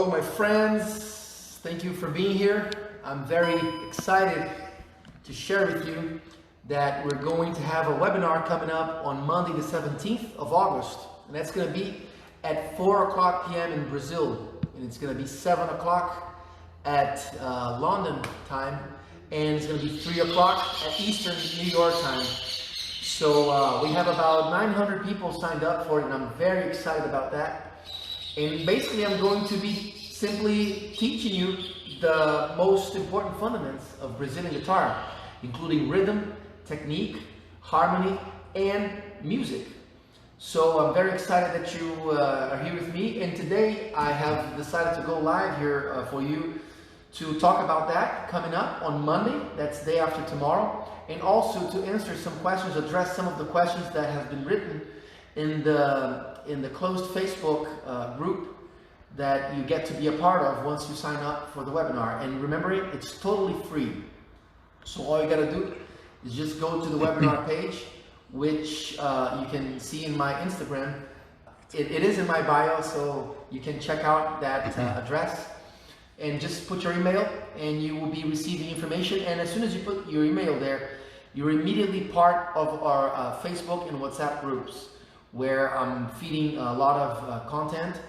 Hello my friends, thank you for being here. I'm very excited to share with you that we're going to have a webinar coming up on Monday the 17th of August, and that's going to be at 4 o'clock p.m. in Brazil, and it's going to be 7 o'clock at London time, and it's going to be 3 o'clock at Eastern New York time. So we have about 900 people signed up for it, and I'm very excited about that. And basically I'm going to be simply teaching you the most important fundamentals of Brazilian guitar, including rhythm, technique, harmony, and music. So I'm very excited that you are here with me, and today I have decided to go live here for you to talk about that coming up on Monday, that's day after tomorrow, and also to answer some questions, address some of the questions that have been written in the closed Facebook group that you get to be a part of once you sign up for the webinar. And remember, it's totally free. So all you gotta do is just go to the webinar page, which you can see in my Instagram. It is in my bio, so you can check out that address and just put your email and you will be receiving information. And as soon as you put your email there, you're immediately part of our Facebook and WhatsApp groups, where I'm feeding a lot of content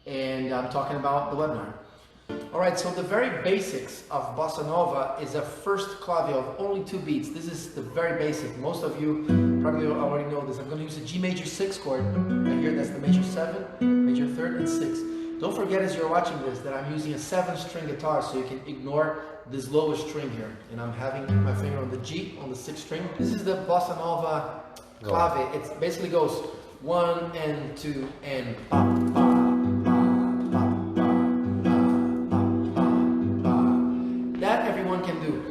and I'm talking about the webinar. Alright, so the very basics of Bossa Nova is a first clave of only 2 beats. This is the very basic. Most of you probably already know this. I'm going to use a G major 6 chord right here. That's the major 7, major 3rd, and 6. Don't forget as you're watching this that I'm using a 7-string guitar, so you can ignore this lowest string here. And I'm having my finger on the G, on the 6th string. This is the Bossa Nova clave. It basically goes 1 and 2 and ba ba ba ba ba ba ba ba. That everyone can do.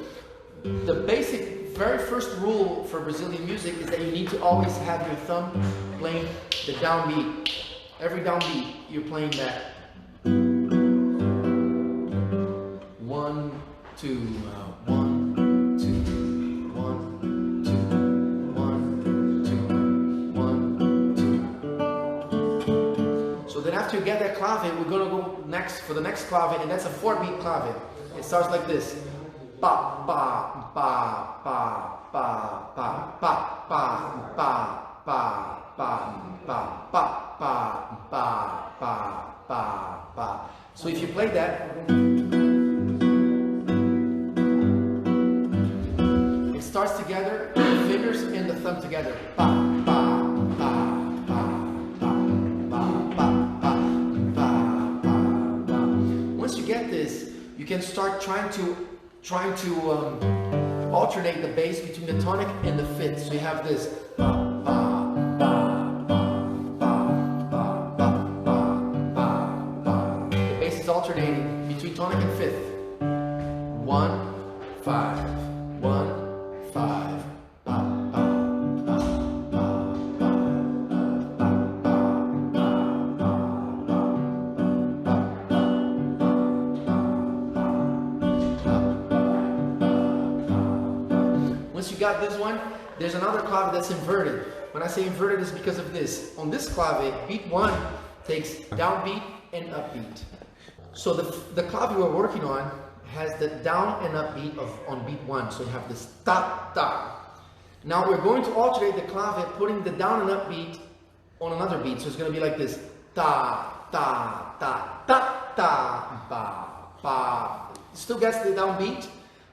The basic, very first rule for Brazilian music is that you need to always have your thumb playing the downbeat. Every downbeat, you're playing that. 1, 2, 1, 2, 1, 2, 1, 2, 1, 2. So then after you get that clave, we're gonna go next for the next clave, and that's a 4-beat clave. It starts like this. Ba ba ba ba ba ba ba ba ba ba ba ba ba ba ba ba ba. So if you play that, it starts together, the fingers and the thumb together. Ba ba ba ba ba ba ba ba ba ba. Once you get this, you can start trying to alternate the bass between the tonic and the fifth. So you have this ba ba ba ba ba ba ba ba ba ba. The bass is alternating between tonic and fifth. 1 5 1 5 ba ba ba ba ba ba ba. Once you got this one, there's another clave that's inverted. When I say inverted, it's because of this. On this clave, beat 1 takes downbeat and upbeat. So the clave we're working on has the down and upbeat on beat 1. So you have this ta ta. Now we're going to alternate the clave, putting the down and upbeat on another beat. So it's going to be like this ta ta ta ta ta ba ba. It still gets the downbeat,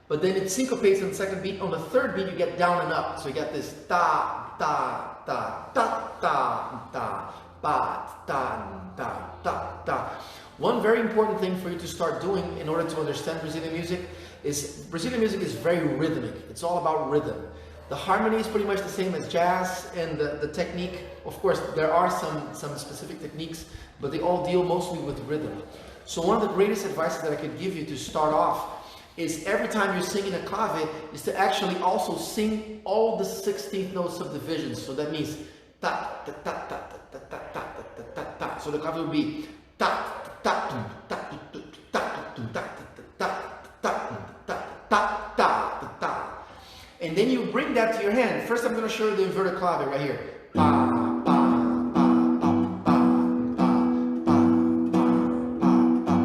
but then it syncopates on the second beat. On the third beat, you get down and up. So you get this ta ta ta ta ta ta ba ta ta ta ta. One very important thing for you to start doing in order to understand Brazilian music is Brazilian music is very rhythmic. It's all about rhythm. The harmony is pretty much the same as jazz, and the technique, of course, there are some specific techniques, but they all deal mostly with rhythm. So one of the greatest advices that I could give you to start off is every time you're singing a clave is to actually also sing all the 16th notes of divisions. So that means ta ta ta ta ta ta ta ta ta ta. So the clave will be ta ta ta ta ta ta ta ta ta ta ta. And then you bring that to your hand. First I'm going to show you the inverted clave right here. Pa pa pa pa pa pa pa pa pa pa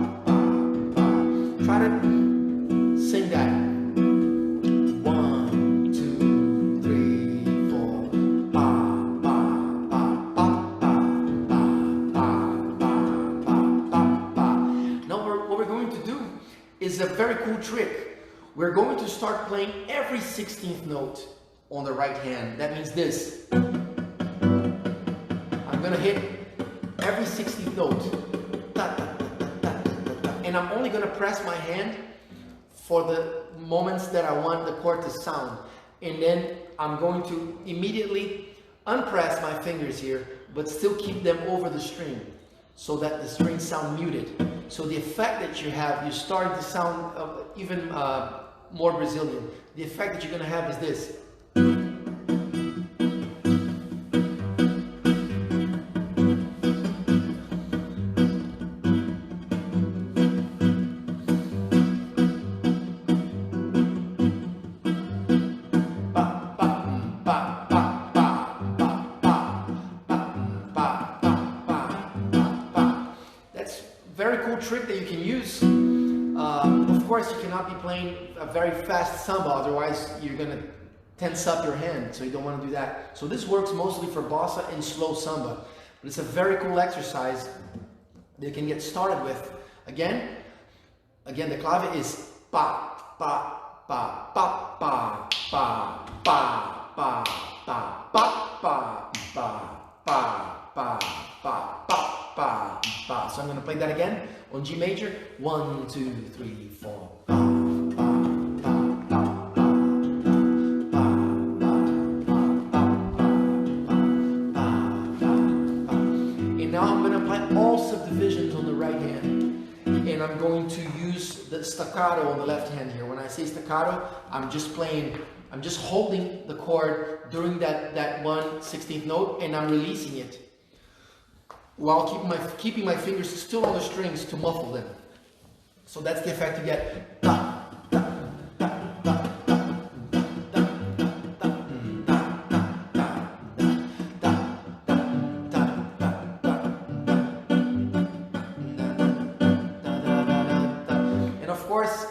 is a very cool trick. We're going to start playing every 16th note on the right hand. That means this. I'm gonna hit every 16th note. And I'm only gonna press my hand for the moments that I want the chord to sound. And then I'm going to immediately unpress my fingers here, but still keep them over the string so that the strings sound muted. So the effect that you have, you start to sound even more Brazilian. The effect that you're gonna have is this. Very cool trick that you can use. Of course, you cannot be playing a very fast samba, otherwise you're going to tense up your hand, so you don't want to do that. So this works mostly for bossa and slow samba, but it's a very cool exercise that you can get started with. Again, the clave is pa, pa, pa, pa, pa, pa, pa, pa, pa, pa, pa, pa, pa, pa, pa, pa, pa. So I'm going to play that again on G major. 1, 2, 3, 4. Pa, pa, pa, pa, pa, pa, pa, pa, pa, pa. And now I'm going to play all subdivisions on the right hand. And I'm going to use the staccato on the left hand here. When I say staccato, I'm just holding the chord during that 1/16th note, and I'm releasing it while keeping my fingers still on the strings to muffle them. So that's the effect you get. And of course,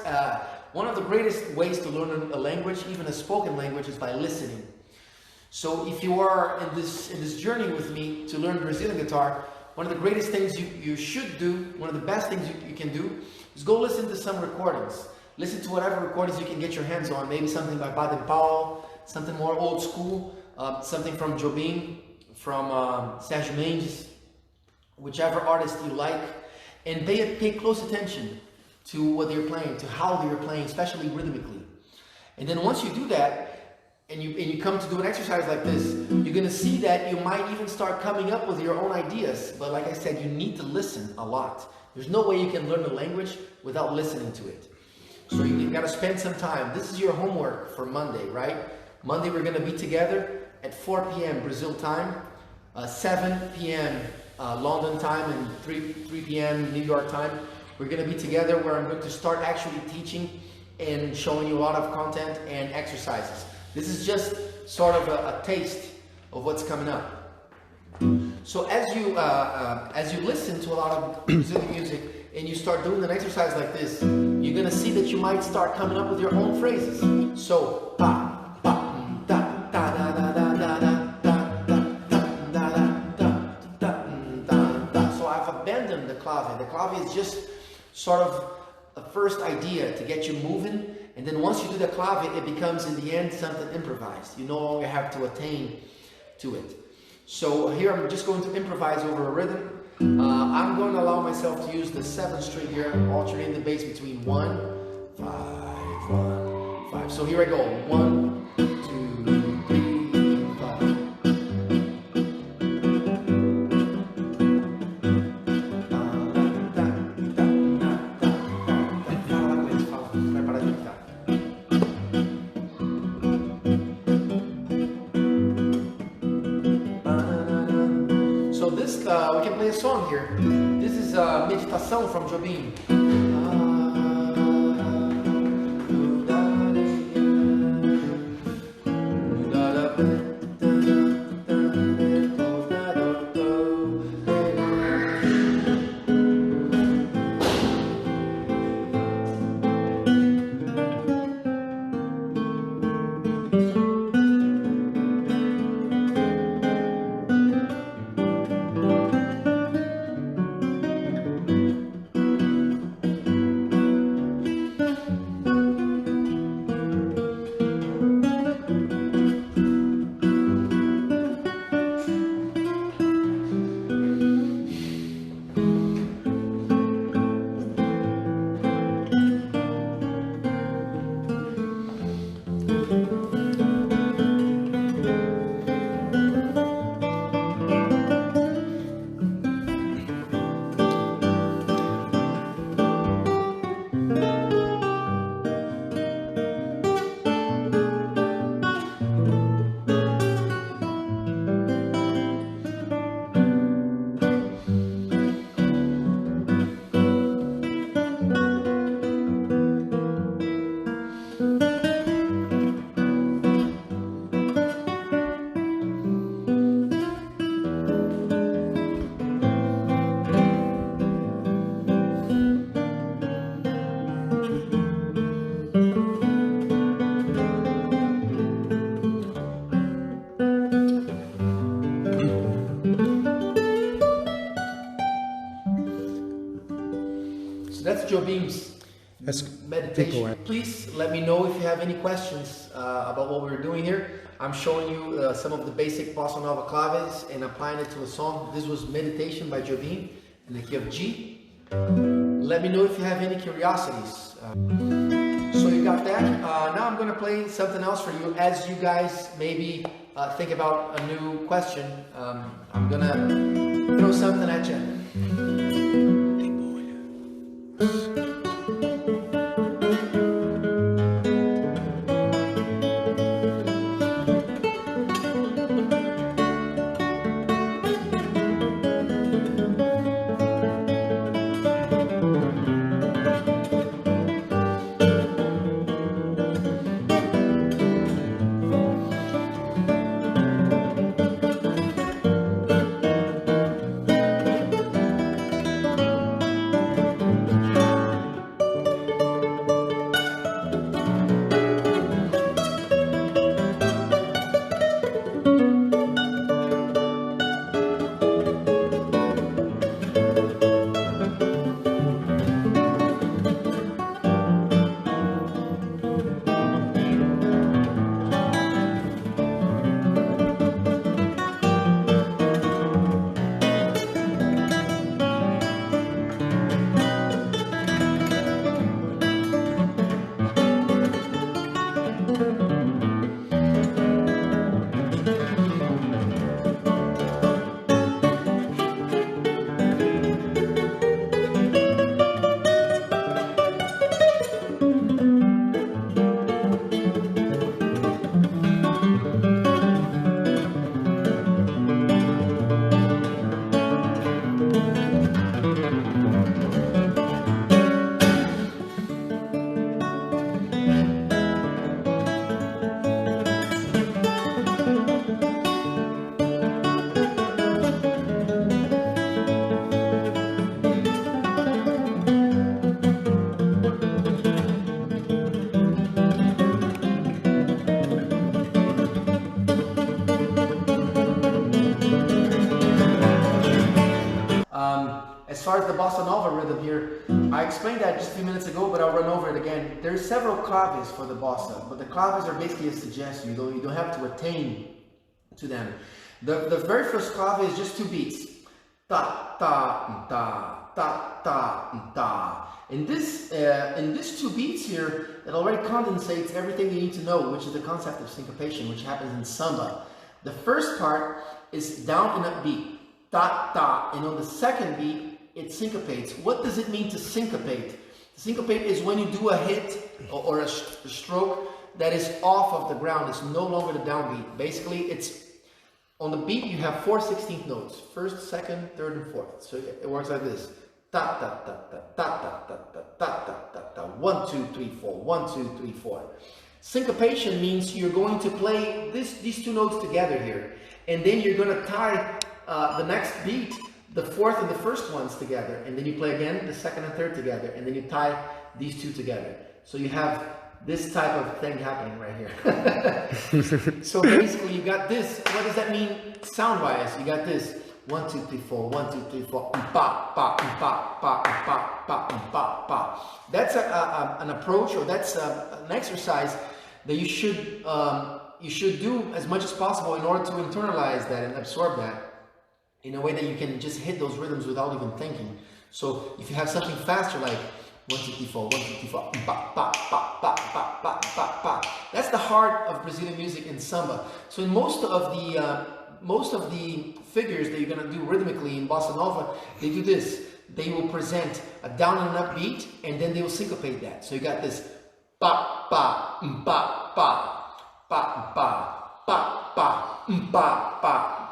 one of the greatest ways to learn a language, even a spoken language, is by listening. So if you are in this journey with me to learn Brazilian guitar, one of the greatest things you should do, one of the best things you can do, is go listen to some recordings. Listen to whatever recordings you can get your hands on. Maybe something by Baden Powell, something more old school, something from Jobim, from Sérgio Mendes, whichever artist you like, and pay close attention to what they're playing, to how they're playing, especially rhythmically. And then once you do that, and you come to do an exercise like this, you're going to see that you might even start coming up with your own ideas. But like I said, you need to listen a lot. There's no way you can learn a language without listening to it. So you've got to spend some time. This is your homework for Monday, right? Monday we're going to be together at 4 p.m. Brazil time, 7 p.m. London time, and 3 p.m. New York time. We're going to be together where I'm going to start actually teaching and showing you a lot of content and exercises. This is just sort of a taste of what's coming up. So as you listen to a lot of Brazilian music and you start doing an exercise like this, you're gonna see that you might start coming up with your own phrases. So pa pa da da da da da da da. So I've abandoned the clave. The clave is just sort of a first idea to get you moving. And then once you do the clave, it becomes in the end something improvised. You no longer have to attain to it. So here I'm just going to improvise over a rhythm. I'm going to allow myself to use the 7th string here, alternating the bass between 1, 5, 1, 5. So here I go. 1, 2, 3, 5. We can play a song here. This is Meditação from Jobim. Jobim's meditation. Please let me know if you have any questions about what we're doing here. I'm showing you some of the basic Bossa Nova claves and applying it to a song. This was Meditation by Jobim in the key of G. Let me know if you have any curiosities. So you got that. Now I'm going to play something else for you as you guys maybe think about a new question. I'm going to throw something at you. As far as the Bossa Nova rhythm here, I explained that just a few minutes ago, but I'll run over it again. There's several claves for the Bossa, but the claves are basically a suggestion. You don't have to attain to them. The very first clave is just two beats. Ta, ta, ta, ta, ta, ta. In these two beats here, it already condensates everything you need to know, which is the concept of syncopation, which happens in samba. The first part is down and up beat. Ta, ta. And on the second beat, it syncopates. What does it mean to syncopate? Syncopate is when you do a hit or a stroke that is off of the ground. It's no longer the downbeat. Basically, it's on the beat you have 4/16 notes. First, second, third, and fourth. So it works like this. Ta ta ta ta ta ta ta ta ta ta ta ta. 1, 2, 3, 4. 1, 2, 3, 4. Syncopation means you're going to play these two notes together here, and then you're going to tie the next beat, the fourth and the first ones together, and then you play again the second and third together, and then you tie these two together. So you have this type of thing happening right here. So basically you got this. What does that mean sound-wise? You got this. 1, 2, 3, 4. 1, 2, 3, 4. Pa, pa, pa, pa, pa, pa, pa, pa. That's an approach, or that's an exercise that you should do as much as possible in order to internalize that and absorb that in a way that you can just hit those rhythms without even thinking. So if you have something faster like 1, 2, 3, 4, 1, 2, 3, 4, pa, pa, pa, pa, pa, pa, pa, pa. That's the heart of Brazilian music in samba. So in most of the figures that you're going to do rhythmically in Bossa Nova, they do this. They will present a down and up beat, and then they will syncopate that. So you got this pa, pa, pa, pa, pa, pa, pa, pa, pa, pa.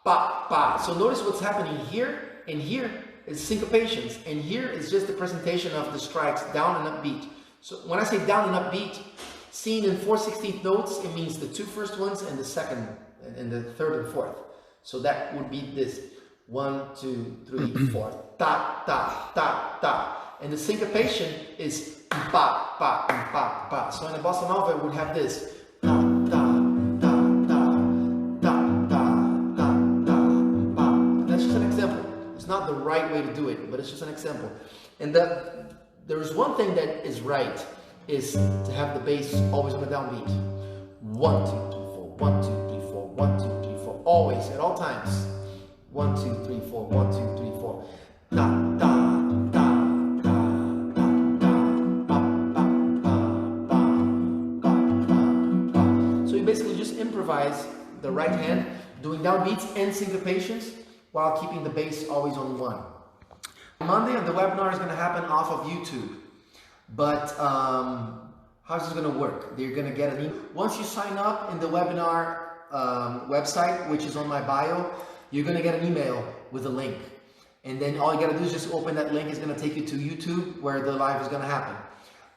Pa, pa. So notice what's happening here, and here is syncopations, and here is just the presentation of the strikes down and up beat. So when I say down and up beat, seen in 4/16 notes, it means the two first ones and the second and the third and fourth. So that would be this 1, 2, 3, 4. Ta, ta, ta, ta. And the syncopation is pa, pa, pa, pa. So in a Bossa Nova, it would have this. Ta, ta. It's not the right way to do it, but it's just an example. And there is one thing that is right, is to have the bass always on the downbeat. 1, 2, 3, 4, 1, 2, 3, 4, 1, 2, 3, 4, always, at all times. 1, 2, 3, 4, 1, 2, 3, 4. Da, da, da, da, da, da, ba, ba, ba, ba, ba, ba, ba. So you basically just improvise the right hand, doing downbeats and syncopations, while keeping the bass always on 1. Monday, the webinar is going to happen off of YouTube. But how's this going to work? You're going to get an email. Once you sign up in the webinar website, which is on my bio, you're going to get an email with a link. And then all you got to do is just open that link. It's going to take you to YouTube, where the live is going to happen.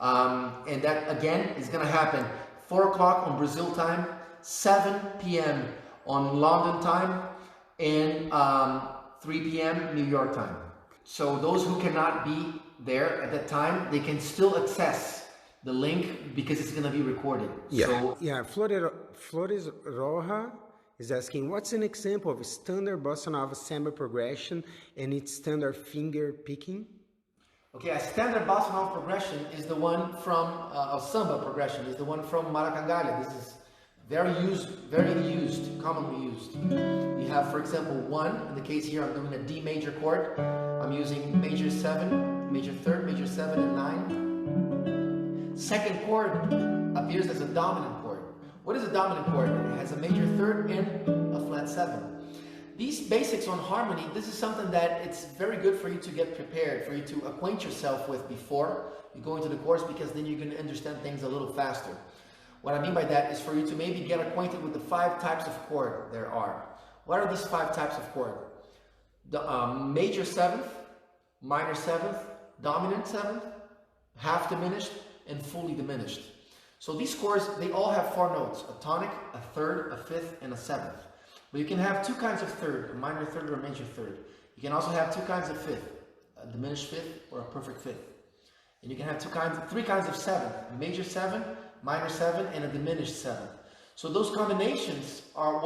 And that, again, is going to happen 4 o'clock on Brazil time, 7 p.m. on London time, and 3 p.m. New York time. So those who cannot be there at that time, they can still access the link because it's going to be recorded. Yeah. So, Flores Roja is asking, what's an example of standard bossa nova samba progression and its standard finger picking? okay, a standard bossa nova progression is the one from a samba progression is the one from Maracangalha. This is very used, commonly used. You have, for example, 1. In the case here, I'm doing a D major chord. I'm using major 7, major 3rd, major 7, and 9. Second chord appears as a dominant chord. What is a dominant chord? It has a major 3rd and a flat 7. These basics on harmony, this is something that it's very good for you to get prepared, for you to acquaint yourself with before you go into the course, because then you're going to understand things a little faster. What I mean by that is for you to maybe get acquainted with the 5 types of chord there are. What are these 5 types of chord? The major 7th, minor 7th, dominant 7th, half diminished, and fully diminished. So these chords, they all have 4 notes, a tonic, a 3rd, a 5th, and a 7th. But you can have 2 kinds of 3rd, a minor 3rd or a major 3rd. You can also have 2 kinds of 5th, a diminished 5th or a perfect 5th. And you can have 3 kinds of 7th, a major 7, minor 7, and a diminished 7th. So those combinations are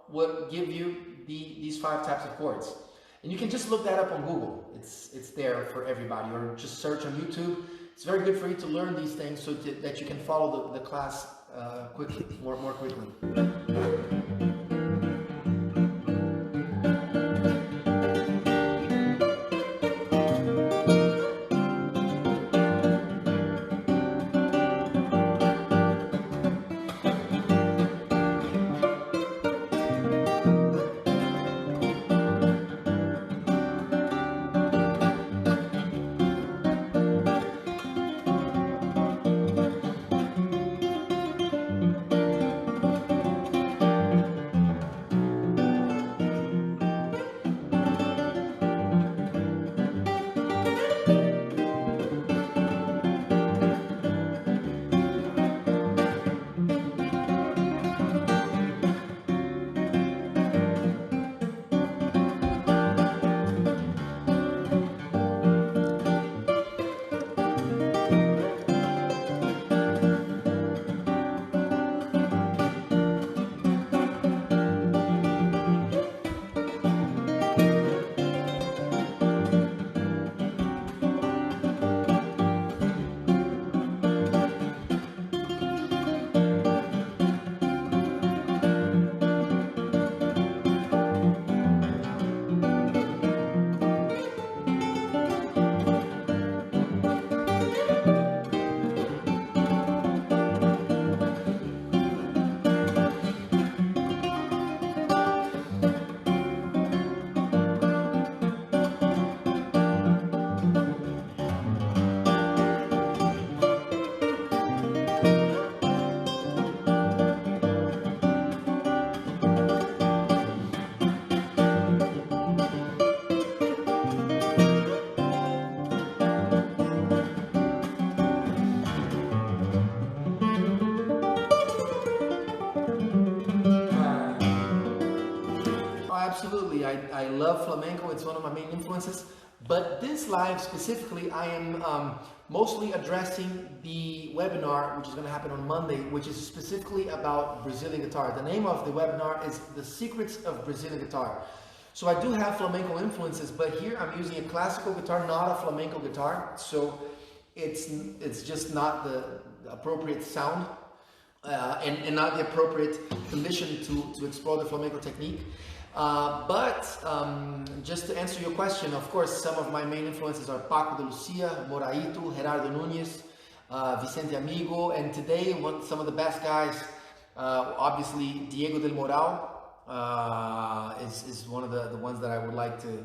what give you these 5 types of chords. And you can just look that up on Google. It's there for everybody, or just search on YouTube. It's very good for you to learn these things so that you can follow the class quickly, more quickly. Absolutely, I love flamenco. It's one of my main influences. But this live specifically, I am mostly addressing the webinar, which is going to happen on Monday, which is specifically about Brazilian guitar. The name of the webinar is The Secrets of Brazilian Guitar. So I do have flamenco influences, but here I'm using a classical guitar, not a flamenco guitar. So it's just not the appropriate sound and not the appropriate condition to explore the flamenco technique. But just to answer your question, of course, some of my main influences are Paco de Lucia, Moraito, Gerardo Núñez, Vicente Amigo, and today some of the best guys, obviously Diego del Moral is one of the ones that I would like to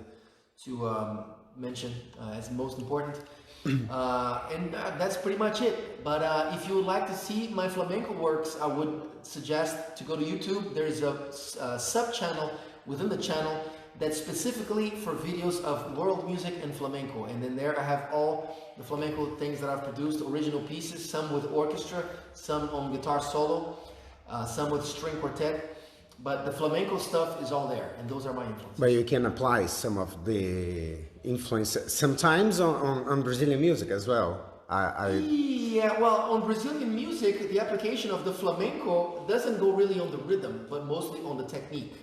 mention as most important. And that's pretty much it. But if you would like to see my flamenco works, I would suggest to go to YouTube. There is a sub-channel within the channel that's specifically for videos of world music and flamenco. And then there I have all the flamenco things that I've produced, original pieces, some with orchestra, some on guitar solo, some with string quartet. But the flamenco stuff is all there, and those are my influences. But you can apply some of the influence sometimes on Brazilian music as well. Yeah, well, on Brazilian music, the application of the flamenco doesn't go really on the rhythm, but mostly on the technique.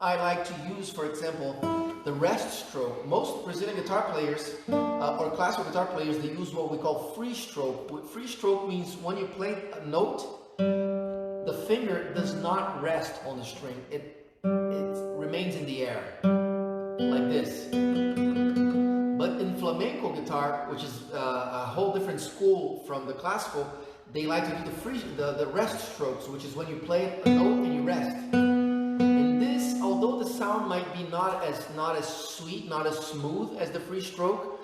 I like to use, for example, the rest stroke. Most Brazilian guitar players or classical guitar players, they use what we call free stroke. Free stroke means when you play a note, the finger does not rest on the string. It remains in the air, like this. But in flamenco guitar, which is a whole different school from the classical, they like to do the rest strokes, which is when you play a note and you rest. And this, although the sound might be not as sweet, not as smooth as the free stroke,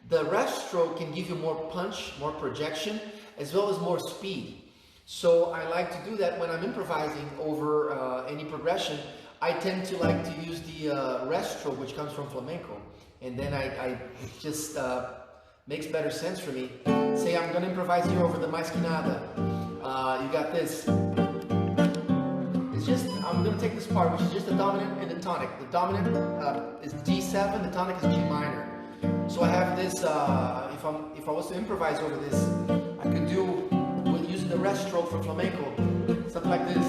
the rest stroke can give you more punch, more projection, as well as more speed. So I like to do that when I'm improvising over any progression. I tend to like to use the rest stroke, which comes from flamenco, and then it just makes better sense for me. Say I'm going to improvise here over the mais que nada. You got this. It's just, I'm going to take this part, which is just the dominant and the tonic. The dominant is D7, the tonic is G minor. So I have this, if I was to improvise over this, I could do, using the rest stroke for flamenco, something like this.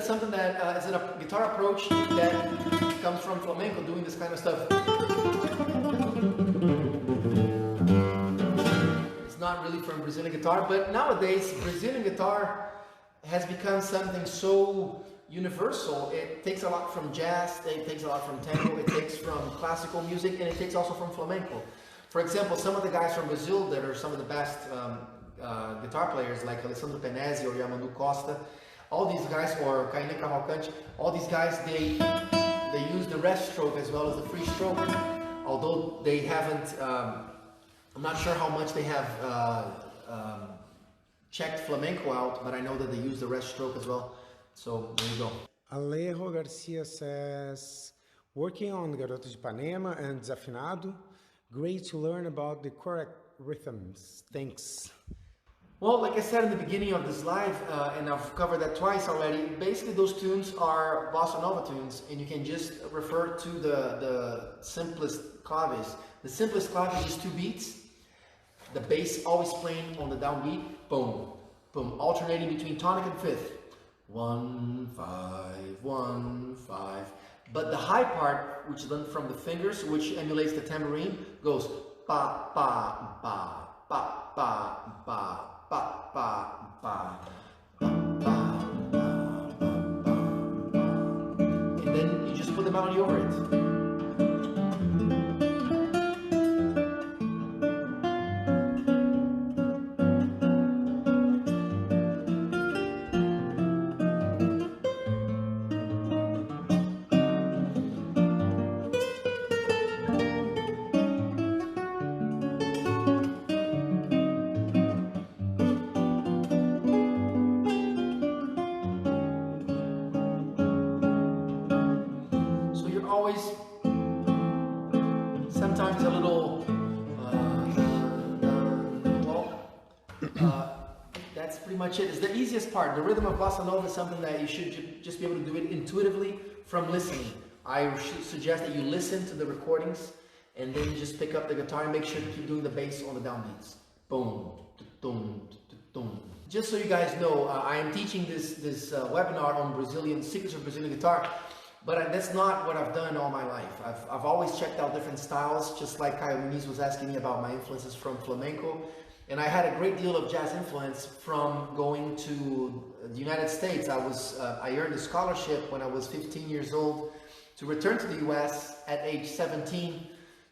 Something that is a guitar approach that comes from flamenco, doing this kind of stuff. It's not really from Brazilian guitar, but nowadays Brazilian guitar has become something so universal. It takes a lot from jazz, it takes a lot from tango, it takes from classical music, and it takes also from flamenco. For example, some of the guys from Brazil that are some of the best guitar players, like Alessandro Penese or Yamandu Costa, all these guys, or Kainé Cavalcante, all these guys, they use the rest stroke as well as the free stroke. Although they haven't, I'm not sure how much they have checked flamenco out, but I know that they use the rest stroke as well. So there you go. Alejo Garcia says, working on Garoto de Ipanema and Desafinado, great to learn about the correct rhythms. Thanks. Well, like I said in the beginning of this live, and I've covered that twice already, basically those tunes are bossa nova tunes, and you can just refer to the simplest claves. The simplest clave is just 2 beats, the bass always playing on the downbeat, boom, boom, alternating between tonic and fifth, 1, 5, 1, 5. But the high part, which is done from the fingers, which emulates the tambourine, goes ba, ba, ba, ba, ba, ba. Ba, ba, ba, ba, ba, ba, ba, and then you just put the melody over it. always sometimes a little, that's pretty much it. It's the easiest part. The rhythm of Bossa Nova is something that you should just be able to do it intuitively from listening. I suggest that you listen to the recordings and then you just pick up the guitar and make sure to keep doing the bass on the downbeats. Boom, boom, boom. Just so you guys know, I am teaching this webinar on secrets of Brazilian guitar, but that's not what I've done all my life. I've always checked out different styles, just like Caio Muniz was asking me about my influences from flamenco. And I had a great deal of jazz influence from going to the United States. I earned a scholarship when I was 15 years old to return to the US at age 17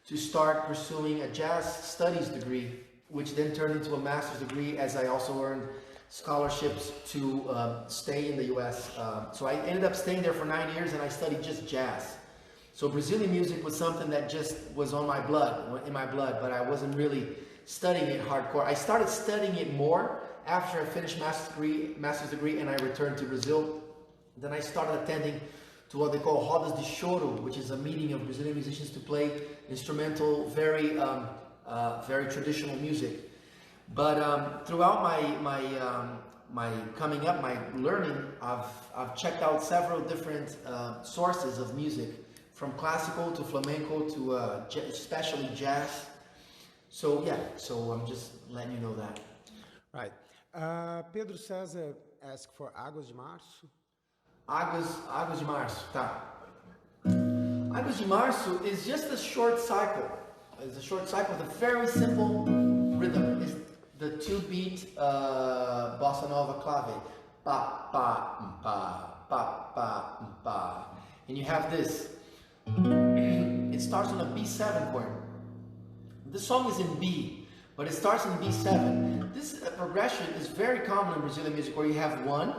to start pursuing a jazz studies degree, which then turned into a master's degree, as I also earned scholarships to stay in the US. So I ended up staying there for 9 years and I studied just jazz. So Brazilian music was something that just was in my blood, but I wasn't really studying it hardcore. I started studying it more after I finished master's degree and I returned to Brazil. Then I started attending to what they call rodas de choro, which is a meeting of Brazilian musicians to play instrumental, very traditional music. But throughout my coming up, my learning, I've checked out several different sources of music, from classical to flamenco to especially jazz. So yeah, so I'm just letting you know that. Right. Pedro César asked for Águas de Março. Águas de Março, tá. Águas de Março is just a short cycle. It's a short cycle with a very simple rhythm. It's the 2-beat Bossa Nova clave. Pa, pa, pa, pa, pa, pa. And you have this. It starts on a B7 chord. This song is in B, but it starts in B7. This progression is very common in Brazilian music, where you have 1,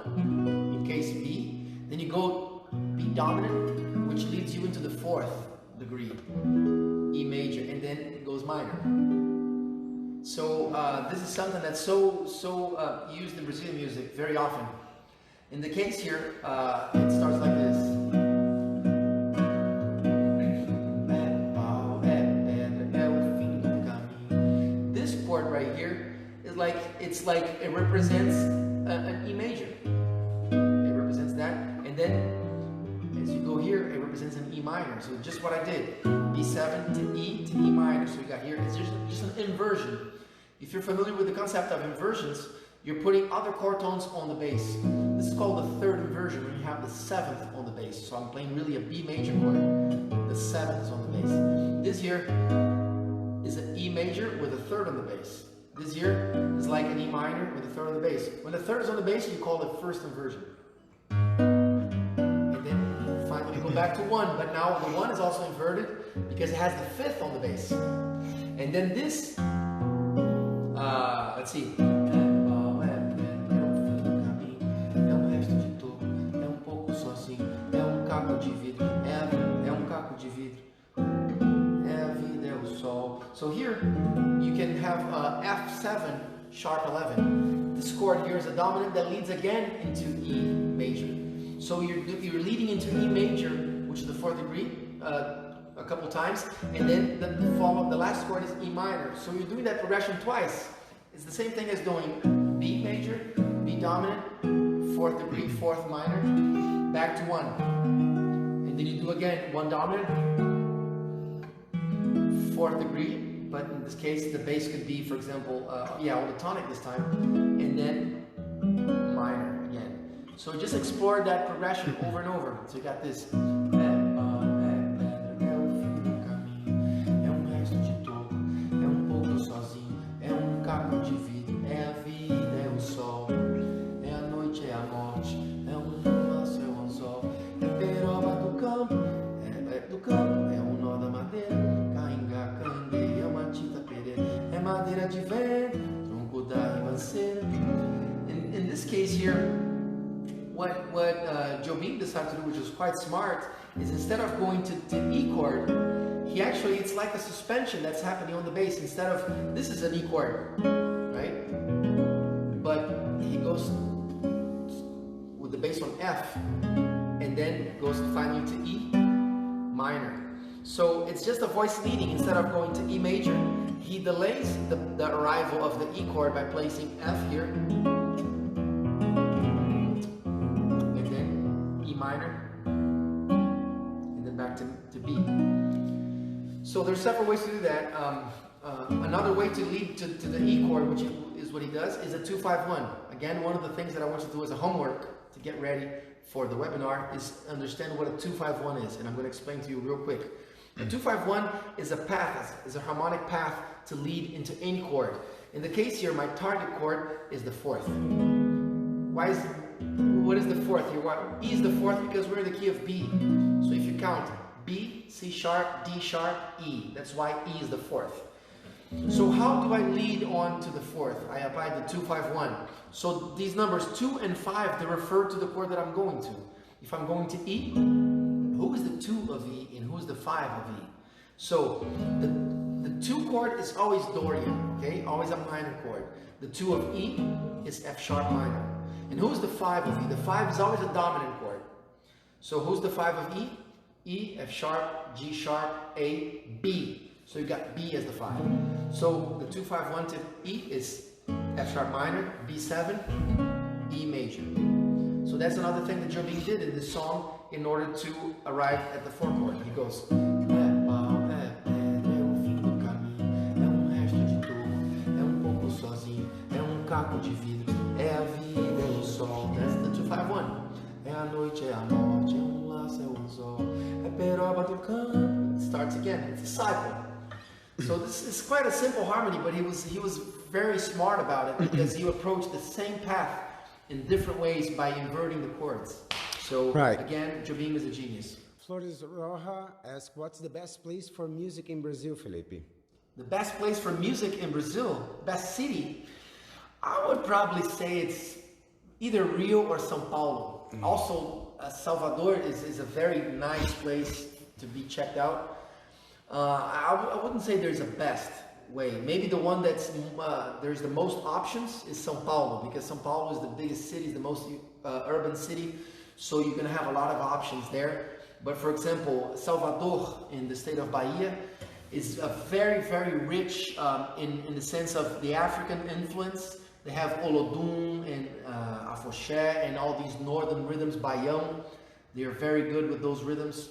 in case B, then you go B dominant, which leads you into the 4th degree, E major, and then it goes minor. So this is something that's so used in Brazilian music very often. In the case here, it starts like this. It's like it represents an E major. It represents that, and then as you go here, it represents an E minor. So just what I did, B7 to E minor. So we got here, it's just an inversion. If you're familiar with the concept of inversions, you're putting other chord tones on the bass. This is called the 3rd inversion, when you have the 7th on the bass. So I'm playing really a B major chord. The 7th is on the bass. This here is an E major with a 3rd on the bass. This here is like an E minor with a 3rd on the bass. When the 3rd is on the bass, you call it 1st inversion. And then finally go back to 1, but now the 1 is also inverted because it has the 5th on the bass. And then this, let's see. So here you can have F7 sharp 11. This chord here is a dominant that leads again into E major. So you're leading into E major, which is the 4th degree, a couple times, and then the last chord is E minor. So you're doing that progression twice. It's the same thing as doing B major, B dominant, 4th degree, 4th minor, back to 1, and then you do again 1 dominant, 4th degree. But in this case, the bass could be, for example, on the tonic this time, and then minor again. So just explore that progression over and over. So you got this. In this case here, what Jobim decided to do, which was quite smart, is instead of going to the E chord, it's like a suspension that's happening on the bass. Instead of, this is an E chord, right? But he goes with the bass on F, and then goes finally to E minor. it's just a voice leading. Instead of going to E major, he delays the arrival of the E chord by placing F here, and then E minor, and then back to B. So there's several ways to do that. Another way to lead to the E chord, which is what he does, is a 2-5-1. Again, one of the things that I want you to do as a homework to get ready for the webinar is understand what a 2-5-1 is, and I'm going to explain to you real quick. A 2-5-1 is a path, is a harmonic path to lead into any chord. In the case here, my target chord is the fourth. What is the fourth here? E is the fourth because we're in the key of B. So if you count B, C sharp, D sharp, E. That's why E is the fourth. So how do I lead on to the fourth? I apply the 2-5-1. So these numbers 2 and 5, they refer to the chord that I'm going to. If I'm going to E, who is the 2 of E and who is the 5 of E? So the 2 chord is always Dorian, okay? Always a minor chord. The 2 of E is F sharp minor. And who's the 5 of E? The 5 is always a dominant chord. So who's the 5 of E? E, F sharp, G sharp, A, B. So you got B as the 5. So the 2-5-1 to E is F sharp minor, B7, E major. So that's another thing that Jobim did in this song in order to arrive at the 4 chord. He goes, caco de vidro, é a vida, é o sol. That's the 2-5-1. É a noite, é a morte, é laço, é anzol, é peroba do campo. It starts again. It's a cycle. So this is quite a simple harmony, but he was very smart about it because he approached the same path in different ways by inverting the chords. So again, Jobim is a genius. Flores Roja asks, what's the best place for music in Brazil, Felipe? The best place for music in Brazil, best city, I would probably say it's either Rio or São Paulo. Also, Salvador is a very nice place to be checked out. I wouldn't say there's a best way. Maybe the one that's there's the most options is São Paulo, because São Paulo is the biggest city, the most urban city, so you're going to have a lot of options there. But for example, Salvador in the state of Bahia is a very, very rich in the sense of the African influence. They have Olodum and Afoxé and all these northern rhythms, Baião. They are very good with those rhythms.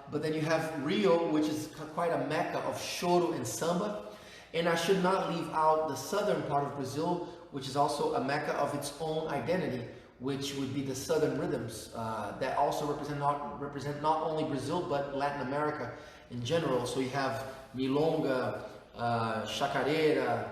But then you have Rio, which is quite a mecca of choro and samba. And I should not leave out the southern part of Brazil, which is also a mecca of its own identity, which would be the southern rhythms that also represent not only Brazil, but Latin America in general. So you have milonga, chacareira,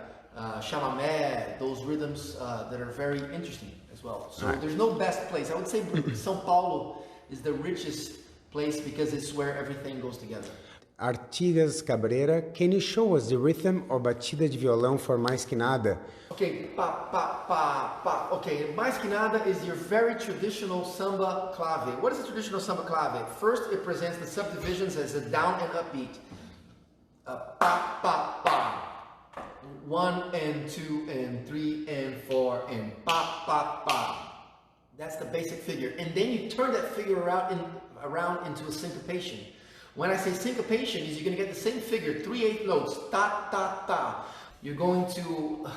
chamamé, those rhythms that are very interesting as well. So there's no best place. I would say São Paulo is the richest place because it's where everything goes together. Artigas Cabreira, can you show us the rhythm or batida de violão for Mais Que Nada? Okay, pa, pa, pa, pa. Okay, Mais Que Nada is your very traditional samba clave. What is a traditional samba clave? First, it presents the subdivisions as a down and up beat. Pa, pa, pa. 1 and 2 and 3 and 4 and pa, pa, pa. That's the basic figure. And then you turn that figure around into a syncopation. When I say syncopation, is you're going to get the same figure, 3/8 notes, ta, ta, ta. You're going to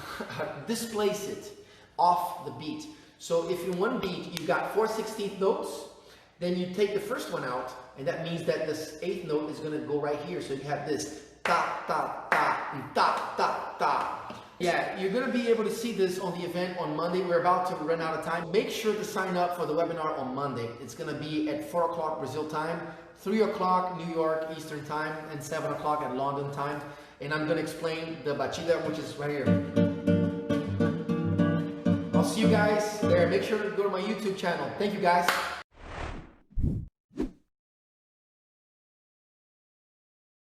displace it off the beat. So if in one beat you got 4/16 notes, then you take the first one out, and that means that this 8th note is going to go right here. So you have this ta, ta, ta, and ta, ta, ta. Yeah, you're going to be able to see this on the event on Monday. We're about to run out of time. Make sure to sign up for the webinar on Monday. It's going to be at 4 o'clock Brazil time, 3 o'clock New York Eastern time, and 7 o'clock at London time. And I'm going to explain the batida, which is right here. I'll see you guys there. Make sure to go to my YouTube channel. Thank you, guys.